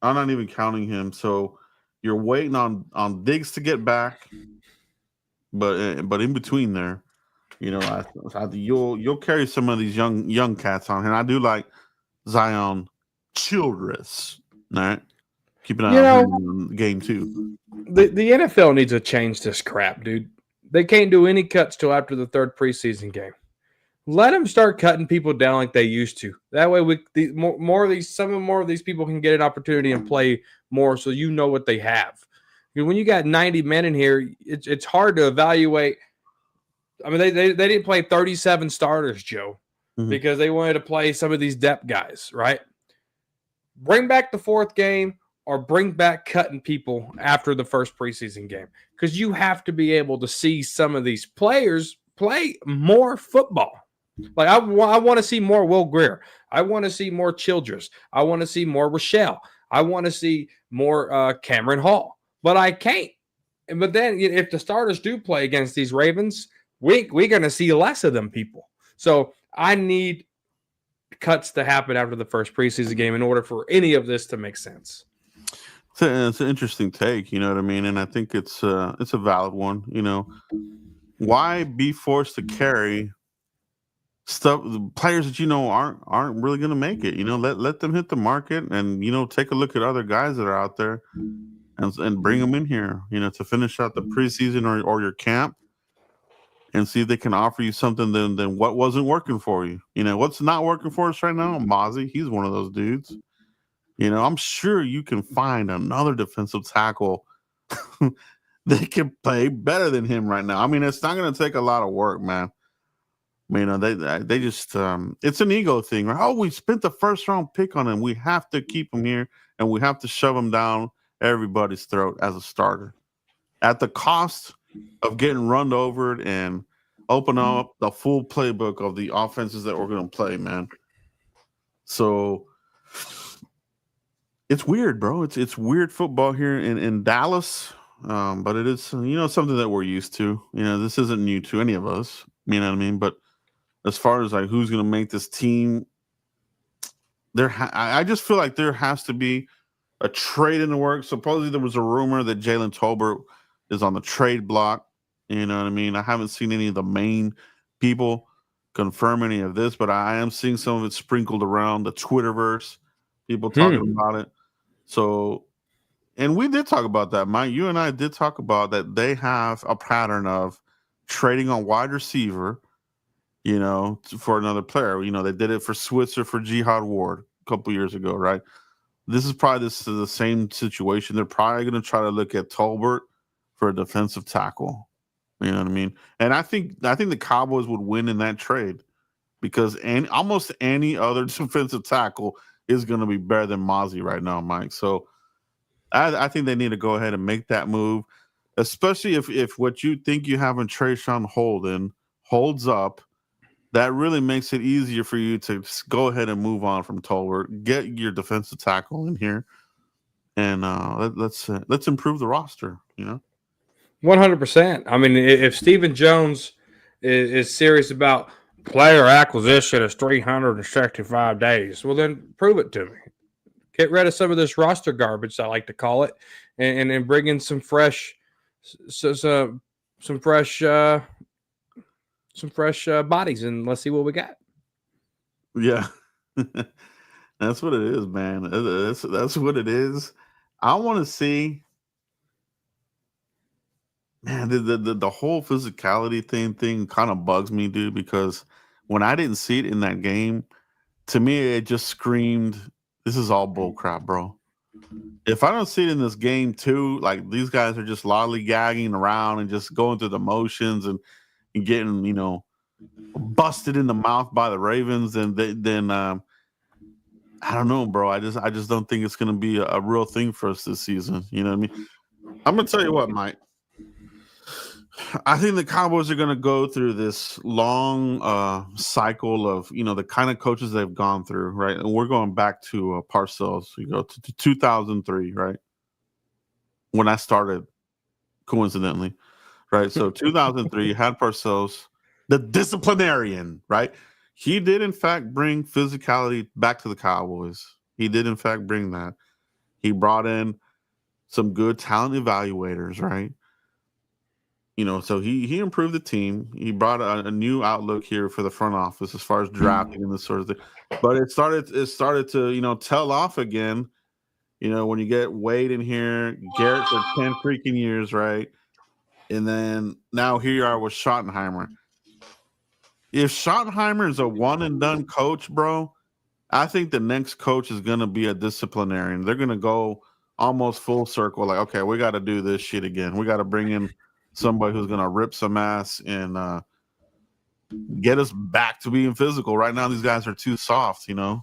I'm not even counting him. So you're waiting on Diggs to get back, but in between there, you'll carry some of these young cats on, and I do like Zion Childress. All right, keep an eye on him in game 2. The NFL needs to change this crap, dude. They can't do any cuts till after the 3rd preseason game. Let them start cutting people down like they used to. That way, more of these people can get an opportunity and play more, so you know what they have. When you got 90 men in here, it's hard to evaluate. I mean, they didn't play 37 starters, Joe, because they wanted to play some of these depth guys, right? Bring back the 4th game or bring back cutting people after the 1st preseason game, because you have to be able to see some of these players play more football. Like I want to see more Will Grier. I want to see more Childress. I want to see more Rochelle. I want to see more Cameron Hall. But I can't. But then if the starters do play against these Ravens, we're going to see less of them people. So I need cuts to happen after the 1st preseason game in order for any of this to make sense. It's an interesting take, you know what I mean? And I think it's a valid one. Why be forced to carry players that aren't really going to make it? Let them hit the market, and take a look at other guys that are out there, and bring them in here, to finish out the preseason or your camp, and see if they can offer you something than what wasn't working for you. What's not working for us right now? Mozzie, he's one of those dudes. I'm sure you can find another defensive tackle that can play better than him right now. I mean, it's not going to take a lot of work, man. They just it's an ego thing, right? Oh, we spent the 1st round pick on him. We have to keep him here, and we have to shove him down everybody's throat as a starter at the cost of getting run over and open up the full playbook of the offenses that we're going to play, man. So it's weird, bro. It's weird football here in Dallas, but it is something that we're used to. This isn't new to any of us. You know what I mean? But as far as like who's going to make this team, I just feel like there has to be a trade in the works. Supposedly there was a rumor that Jalen Tolbert is on the trade block. You know what I mean? I haven't seen any of the main people confirm any of this, but I am seeing some of it sprinkled around the Twitterverse, people talking about it. So, and we did talk about that, Mike. You and I did talk about that they have a pattern of trading on wide receiver, for another player. They did it for Switzer for Jihad Ward a couple years ago, right? This is probably the same situation. They're probably going to try to look at Tolbert for a defensive tackle. You know what I mean? And I think the Cowboys would win in that trade because almost any other defensive tackle is going to be better than Mozzie right now, Mike. So I think they need to go ahead and make that move, especially if what you think you have in Trayshawn Holden holds up. That really makes it easier for you to go ahead and move on from Tolbert, get your defensive tackle in here, and let's improve the roster. 100%. I mean, if Stephen Jones is serious about player acquisition is 365 days, well, then prove it to me. Get rid of some of this roster garbage, I like to call it, and bring in some fresh bodies, and let's see what we got. Yeah, that's what it is, man. That's what it is. I want to see, man. The whole physicality thing kind of bugs me, dude, because when I didn't see it in that game, to me it just screamed, "This is all bull crap, bro." If I don't see it in this game too, like these guys are just lollygagging around and just going through the motions and getting, busted in the mouth by the Ravens, and then I don't know, bro. I just don't think it's going to be a real thing for us this season. You know what I mean? I'm going to tell you what, Mike. I think the Cowboys are going to go through this long cycle of, the kind of coaches they've gone through, right? And we're going back to Parcells. We go to 2003, right? When I started, coincidentally, right? So 2003, you had Parcells, the disciplinarian, right? He did, in fact, bring physicality back to the Cowboys. He did, in fact, bring that. He brought in some good talent evaluators, right? So he improved the team. He brought a new outlook here for the front office as far as drafting and this sort of thing. But it started to, tell off again. When you get Wade in here, Garrett for 10 freaking years, right? And then now here you are with Schottenheimer. If Schottenheimer is a one and done coach, bro, I think the next coach is going to be a disciplinarian. They're going to go almost full circle. Like, okay, we got to do this shit again. We got to bring in somebody who's going to rip some ass and get us back to being physical. Right now, these guys are too soft, The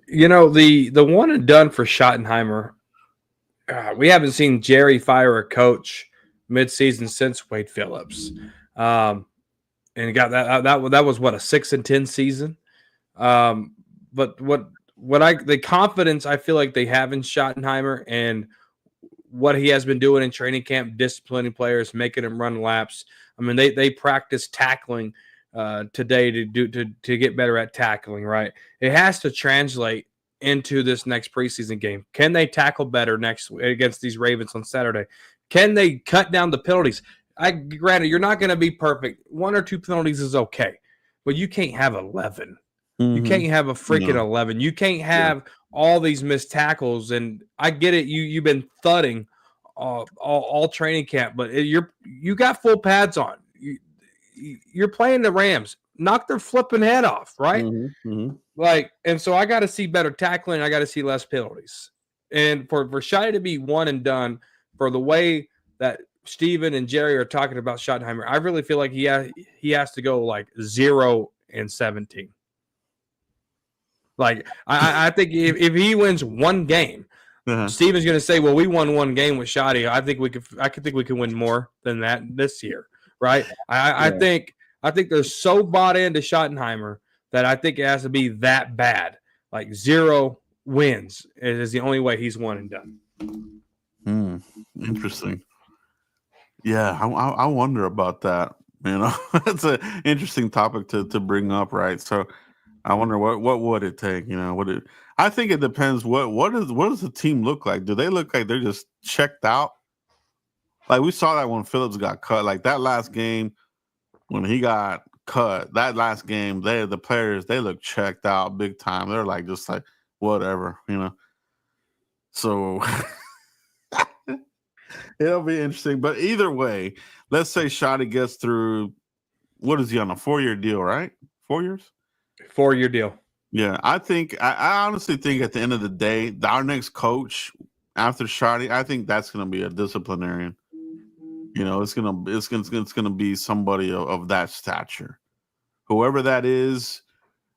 one and done for Schottenheimer, we haven't seen Jerry fire a coach midseason since Wade Phillips. And he got that was what, a 6-10 season. But the confidence I feel like they have in Schottenheimer and what he has been doing in training camp, disciplining players, making them run laps. I mean, they practice tackling today to get better at tackling, right? It has to translate into this next preseason game. Can they tackle better next against these Ravens on Saturday? Can they cut down the penalties? Granted, you're not going to be perfect. 1 or 2 penalties is okay, but you can't have 11. You can't have a freaking 11. You can't have all these missed tackles. And I get it. You've been thudding all training camp, but you got full pads on. You're playing the Rams. Knock their flipping head off, right? And so I got to see better tackling. I got to see less penalties. And for Shotty to be one and done, for the way that Steven and Jerry are talking about Schottenheimer, I really feel like he has to go like 0-17. Like I think if he wins one game, Steven's going to say, "Well, we won one game with Shotty. I think we can win more than that this year, right?" I think they're so bought into Schottenheimer that I think it has to be that bad. Like 0 wins is the only way he's one and done. Interesting. Yeah, I wonder about that. It's an interesting topic to bring up, right? So I wonder what would it take? I think it depends. What does the team look like? Do they look like they're just checked out? Like we saw that when Phillips got cut. Like that last game when he got cut. That last game, the players they look checked out big time. They're like just like whatever, So it'll be interesting. But either way, let's say Shotty gets through. What is he on a 4-year deal? Right, 4 years. 4-year deal. Yeah, I honestly think at the end of the day, our next coach after Shotty, I think that's going to be a disciplinarian. It's gonna be somebody of that stature, whoever that is.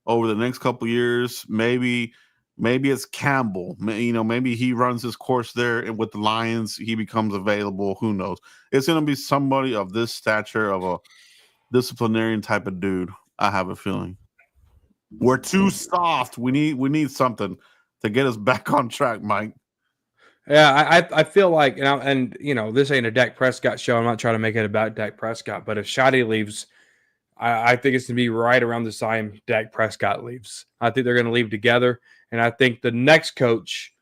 Over the next couple years, maybe it's Campbell. Maybe he runs his course there, and with the Lions, he becomes available. Who knows? It's going to be somebody of this stature, of a disciplinarian type of dude. I have a feeling. We're too soft. We need something to get us back on track, Mike. Yeah, I feel like, this ain't a Dak Prescott show. I'm not trying to make it about Dak Prescott, but if Shotty leaves, I think it's going to be right around the time Dak Prescott leaves. I think they're going to leave together, and I think the next coach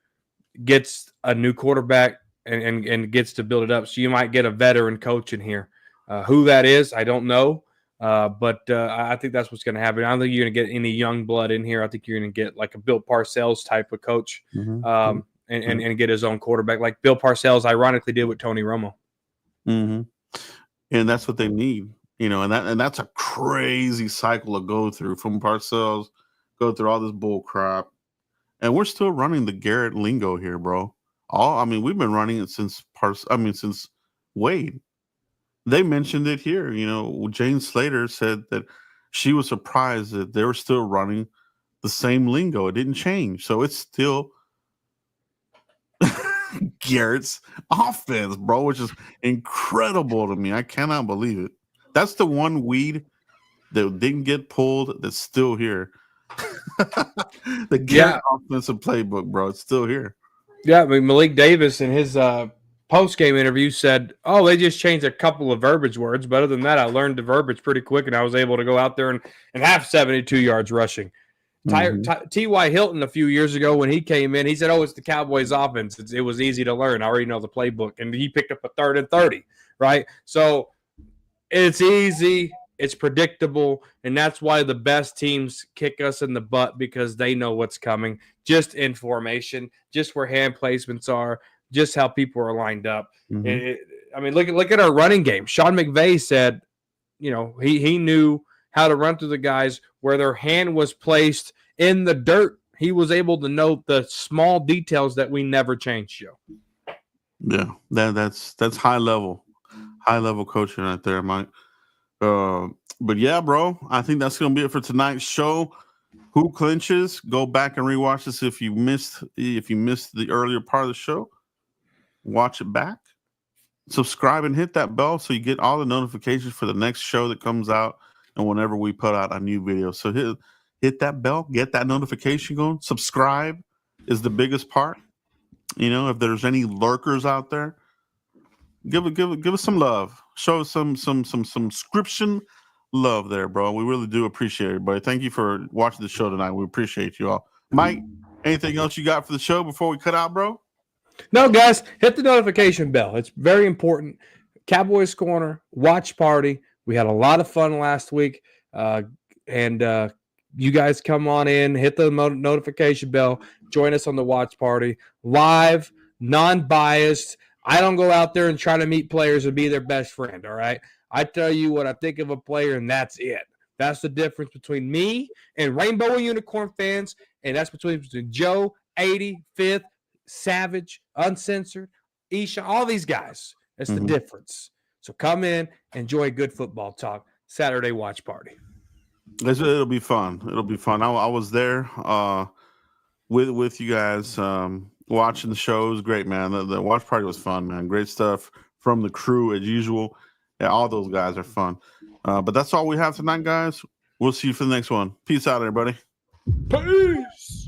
gets a new quarterback and gets to build it up. So you might get a veteran coach in here. Who that is, I don't know. But I think that's what's going to happen. I don't think you're going to get any young blood in here. I think you're going to get like a Bill Parcells type of coach, and get his own quarterback, like Bill Parcells ironically did with Tony Romo. And that's what they need. You know, and that's a crazy cycle to go through from Parcells, go through all this bull crap. And we're still running the Garrett lingo here, bro. We've been running it since since Wade. They mentioned it here. You know, Jane Slater said that she was surprised that they were still running the same lingo. It didn't change. So it's still Garrett's offense, bro, which is incredible to me. I cannot believe it. That's the one weed that didn't get pulled that's still here. The Garrett offensive playbook, bro. It's still here. Yeah, I mean, Malik Davis in his post-game interview said, "Oh, they just changed a couple of verbiage words, but other than that, I learned the verbiage pretty quick, and I was able to go out there and have 72 yards rushing." T.Y. Hilton a few years ago when he came in, he said, "Oh, it's the Cowboys offense. It was easy to learn. I already know the playbook." And he picked up a 3rd and 30, right? So it's easy. It's predictable, and that's why the best teams kick us in the butt, because they know what's coming, just in formation, just where hand placements are, just how people are lined up. Look at our running game. Sean McVay said, you know, he knew how to run through the guys where their hand was placed in the dirt. He was able to note the small details that we never changed, Joe. Yeah, that's high level coaching right there, Mike. But yeah, bro, I think that's gonna be it for tonight's show. Who clinches? Go back and rewatch this if you missed the earlier part of the show. Watch it back. Subscribe and hit that bell so you get all the notifications for the next show that comes out and whenever we put out a new video. So hit that bell, get that notification going. Subscribe is the biggest part. You know, if there's any lurkers out there, give us some love. Show us some subscription love there, bro. We really do appreciate it, buddy. Thank you for watching the show tonight. We appreciate you all. Mike, anything else you got for the show before we cut out, bro? No, guys, hit the notification bell. It's very important. Cowboys Corner, watch party. We had a lot of fun last week. And you guys come on in, hit the notification bell, join us on the watch party. Live, non-biased. I don't go out there and try to meet players and be their best friend, all right? I tell you what I think of a player, and that's it. That's the difference between me and Rainbow and Unicorn fans, and that's between Joe, 85th, Savage, Uncensored, Isha, all these guys. That's the difference. So come in, enjoy good football talk. Saturday watch party. It'll be fun. It'll be fun. I was there with you guys watching the show. It was great, man. The watch party was fun, man. Great stuff from the crew as usual. Yeah, all those guys are fun. But that's all we have tonight, guys. We'll see you for the next one. Peace out, everybody. Peace.